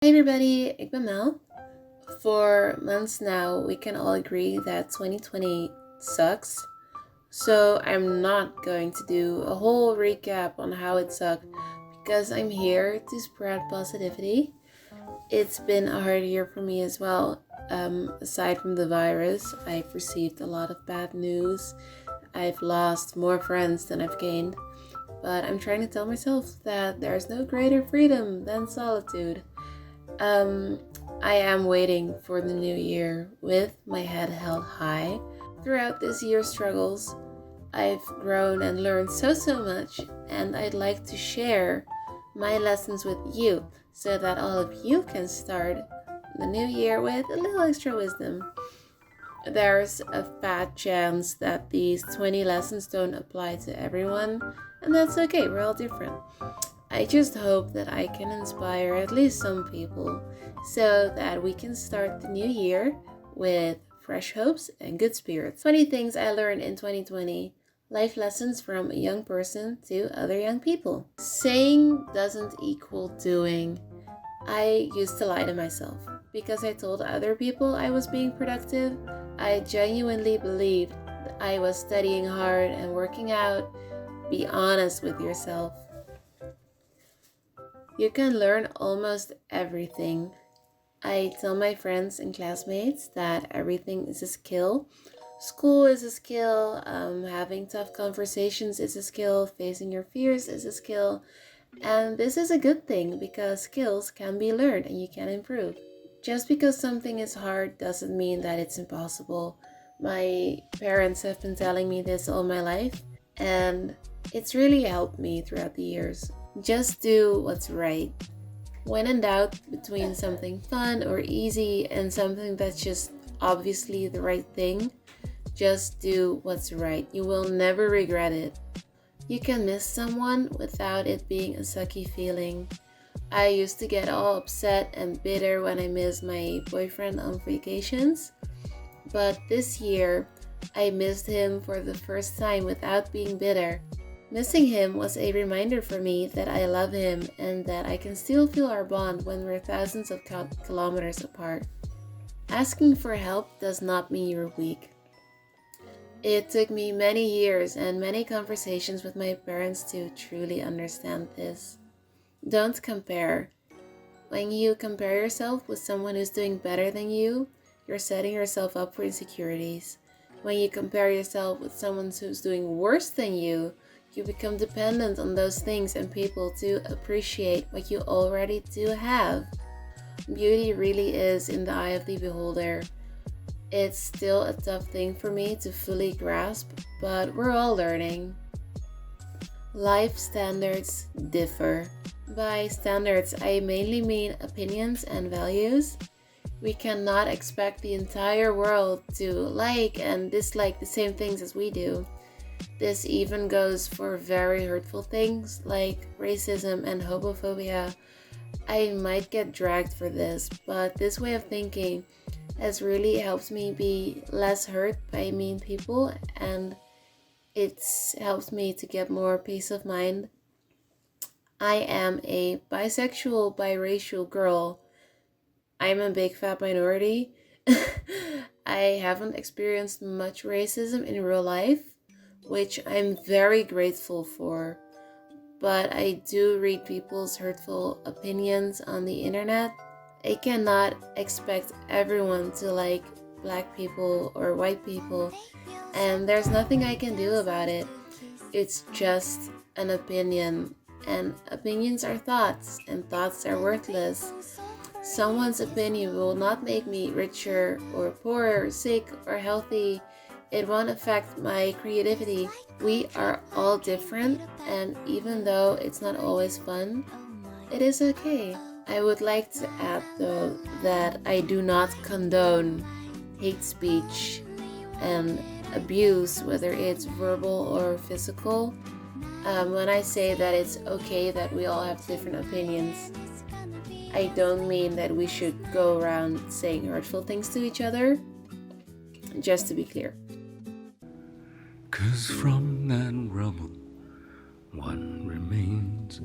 Hey everybody, ik ben Mel. For months now, we can all agree that 2020 sucks. So I'm not going to do a whole recap on how it sucked because I'm here to spread positivity. It's been a hard year for me as well. Aside from the virus, I've received a lot of bad news. I've lost more friends than I've gained. But I'm trying to tell myself that there's no greater freedom than solitude. Um, I am waiting for the new year with my head held high. Throughout this year's struggles, I've grown and learned so much, and I'd like to share my lessons with you so that all of you can start the new year with a little extra wisdom. There's a fat chance that these 20 lessons don't apply to everyone, and that's okay, we're all different. I just hope that I can inspire at least some people so that we can start the new year with fresh hopes and good spirits. 20 things I learned in 2020. Life lessons from a young person to other young people. Saying doesn't equal doing. I used to lie to myself because I told other people I was being productive. I genuinely believed that I was studying hard and working out. Be honest with yourself. You can learn almost everything. I tell my friends and classmates that everything is a skill. School is a skill, having tough conversations is a skill, facing your fears is a skill. And this is a good thing because skills can be learned and you can improve. Just because something is hard doesn't mean that it's impossible. My parents have been telling me this all my life, and it's really helped me throughout the years. Just do what's right. When in doubt between something fun or easy and something that's just obviously the right thing, just do what's right. You will never regret it. You can miss someone without it being a sucky feeling. I used to get all upset and bitter when I missed my boyfriend on vacations, but this year I missed him for the first time without being bitter. Missing him was a reminder for me that I love him and that I can still feel our bond when we're thousands of kilometers apart. Asking for help does not mean you're weak. It took me many years and many conversations with my parents to truly understand this. Don't compare. When you compare yourself with someone who's doing better than you, you're setting yourself up for insecurities. When you compare yourself with someone who's doing worse than you become dependent on those things and people to appreciate what you already do have. Beauty really is in the eye of the beholder. It's still a tough thing for me to fully grasp, but we're all learning. Life standards differ. By standards, I mainly mean opinions and values. We cannot expect the entire world to like and dislike the same things as we do. This even goes for very hurtful things like racism and homophobia. I might get dragged for this, but this way of thinking has really helped me be less hurt by mean people, and it's helped me to get more peace of mind. I am a bisexual, biracial girl. I'm a big fat minority. I haven't experienced much racism in real life, which I'm very grateful for. But I do read people's hurtful opinions on the internet. I cannot expect everyone to like black people or white people, and there's nothing I can do about it. It's just an opinion, and opinions are thoughts, and thoughts are worthless. Someone's opinion will not make me richer or poorer, sick or healthy. It won't affect my creativity. We are all different, and even though it's not always fun, it is okay. I would like to add though that I do not condone hate speech and abuse, whether it's verbal or physical. When I say that it's okay that we all have different opinions, I don't mean that we should go around saying hurtful things to each other, just to be clear. 'Cause from that rubble, one remains,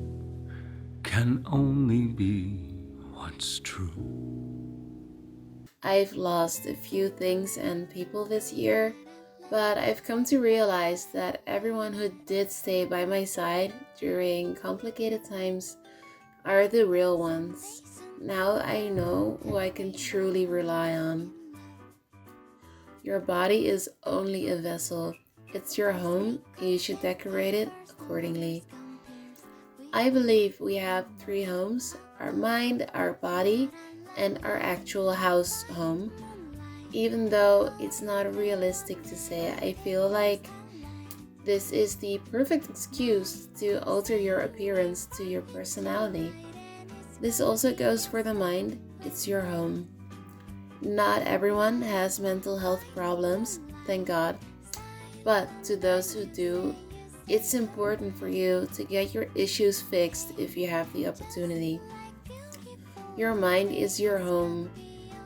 can only be one what's true. I've lost a few things and people this year, but I've come to realize that everyone who did stay by my side during complicated times are the real ones. Now I know who I can truly rely on. Your body is only a vessel. It's your home, and you should decorate it accordingly. I believe we have three homes: our mind, our body, and our actual house home. Even though it's not realistic to say, I feel like this is the perfect excuse to alter your appearance to your personality. This also goes for the mind, it's your home. Not everyone has mental health problems, thank God, but to those who do, it's important for you to get your issues fixed if you have the opportunity. Your mind is your home,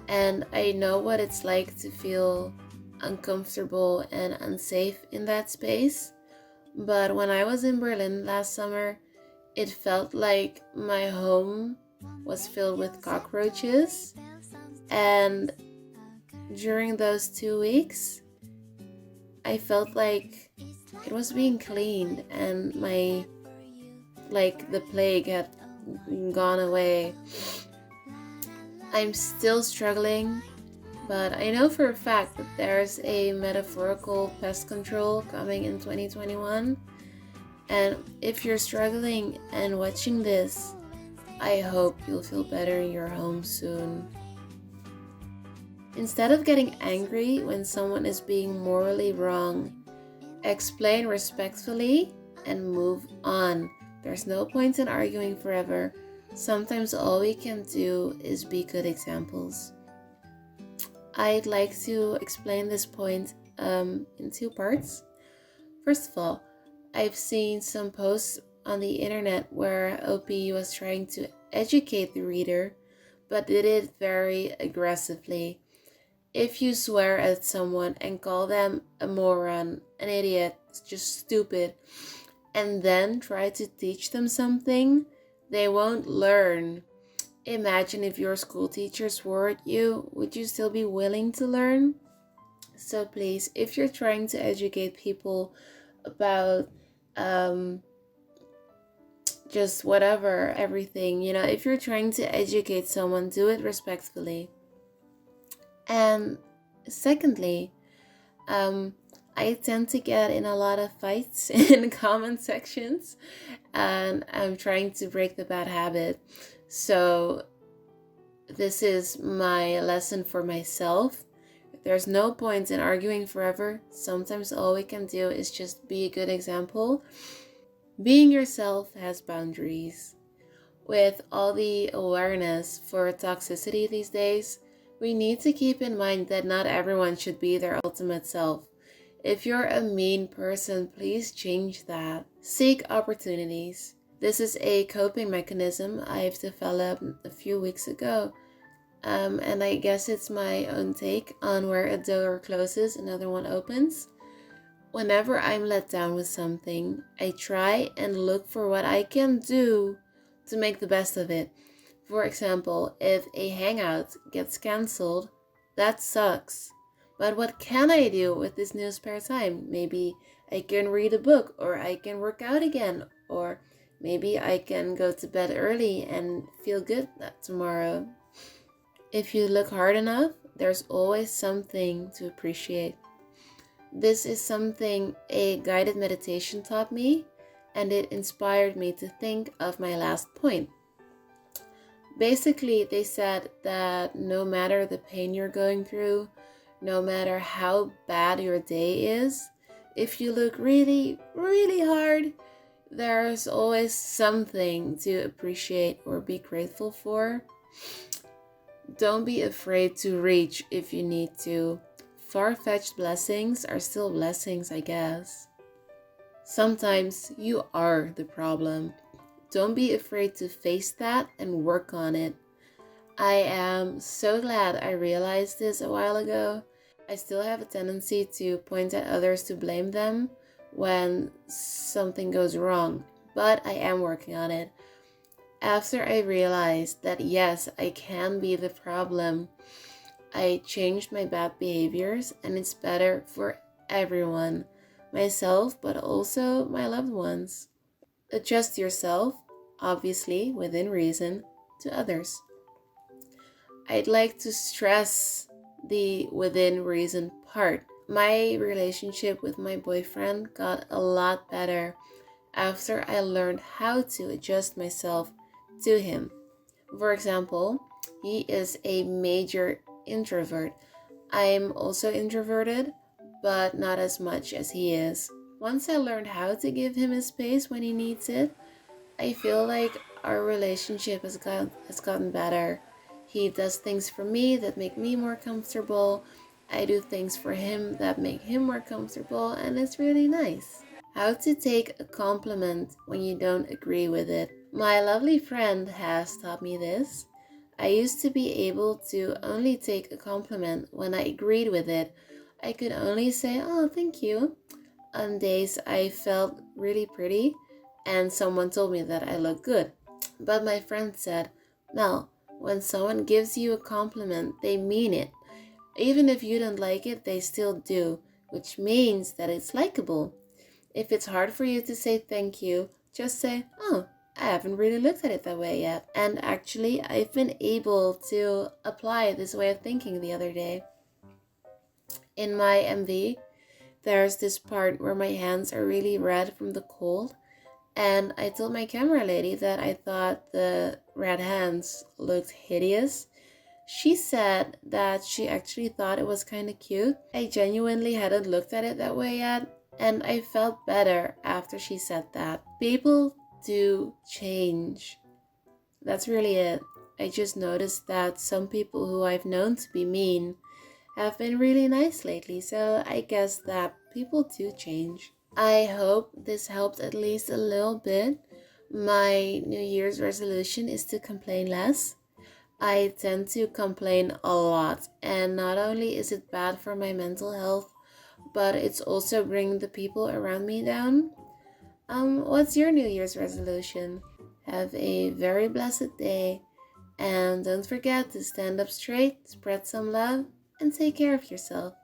and I know what it's like to feel uncomfortable and unsafe in that space. But when I was in Berlin last summer, it felt like my home was filled with cockroaches. And during those 2 weeks, I felt like it was being cleaned and the plague had gone away. I'm still struggling, but I know for a fact that there's a metaphorical pest control coming in 2021. And if you're struggling and watching this, I hope you'll feel better in your home soon. Instead of getting angry when someone is being morally wrong, explain respectfully and move on. There's no point in arguing forever. Sometimes all we can do is be good examples. I'd like to explain this point in two parts. First of all, I've seen some posts on the internet where OP was trying to educate the reader, but did it very aggressively. If you swear at someone and call them a moron, an idiot, just stupid, and then try to teach them something, they won't learn. Imagine if your school teacher swore at you, would you still be willing to learn? So please, if you're trying to educate people about just whatever, everything, if you're trying to educate someone, do it respectfully. And secondly, I tend to get in a lot of fights in comment sections, and I'm trying to break the bad habit. So this is my lesson for myself. There's no point in arguing forever. Sometimes all we can do is just be a good example. Being yourself has boundaries. With all the awareness for toxicity these days, we need to keep in mind that not everyone should be their ultimate self. If you're a mean person, please change that. Seek opportunities. This is a coping mechanism I've developed a few weeks ago. And I guess it's my own take on where a door closes, another one opens. Whenever I'm let down with something, I try and look for what I can do to make the best of it. For example, if a hangout gets cancelled, that sucks. But what can I do with this new spare time? Maybe I can read a book, or I can work out again, or maybe I can go to bed early and feel good tomorrow. If you look hard enough, there's always something to appreciate. This is something a guided meditation taught me, and it inspired me to think of my last point. Basically, they said that no matter the pain you're going through, no matter how bad your day is, if you look really, really hard, there's always something to appreciate or be grateful for. Don't be afraid to reach if you need to. Far-fetched blessings are still blessings, I guess. Sometimes you are the problem. Don't be afraid to face that and work on it. I am so glad I realized this a while ago. I still have a tendency to point at others to blame them when something goes wrong, but I am working on it. After I realized that yes, I can be the problem, I changed my bad behaviors and it's better for everyone, myself, but also my loved ones. Adjust yourself, obviously within reason, to others. I'd like to stress the within reason part. My relationship with my boyfriend got a lot better after I learned how to adjust myself to him. For example, he is a major introvert. I'm also introverted, but not as much as he is. Once I learned how to give him his space when he needs it, I feel like our relationship has gotten better. He does things for me that make me more comfortable. I do things for him that make him more comfortable, and it's really nice. How to take a compliment when you don't agree with it. My lovely friend has taught me this. I used to be able to only take a compliment when I agreed with it. I could only say, "Oh, thank you," on days I felt really pretty and someone told me that I looked good. But my friend said, "Mel, when someone gives you a compliment, they mean it. Even if you don't like it, they still do, which means that it's likable. If it's hard for you to say thank you, just say, oh, I haven't really looked at it that way yet." And actually, I've been able to apply this way of thinking the other day. In my MV, there's this part where my hands are really red from the cold, and I told my camera lady that I thought the red hands looked hideous. She said that she actually thought it was kind of cute. I genuinely hadn't looked at it that way yet, and I felt better after she said that. People do change. That's really it. I just noticed that some people who I've known to be mean have been really nice lately, so I guess that people do change. I hope this helped at least a little bit. My New Year's resolution is to complain less. I tend to complain a lot, and not only is it bad for my mental health, but it's also bringing the people around me down. What's your New Year's resolution? Have a very blessed day, and don't forget to stand up straight, spread some love, and take care of yourself.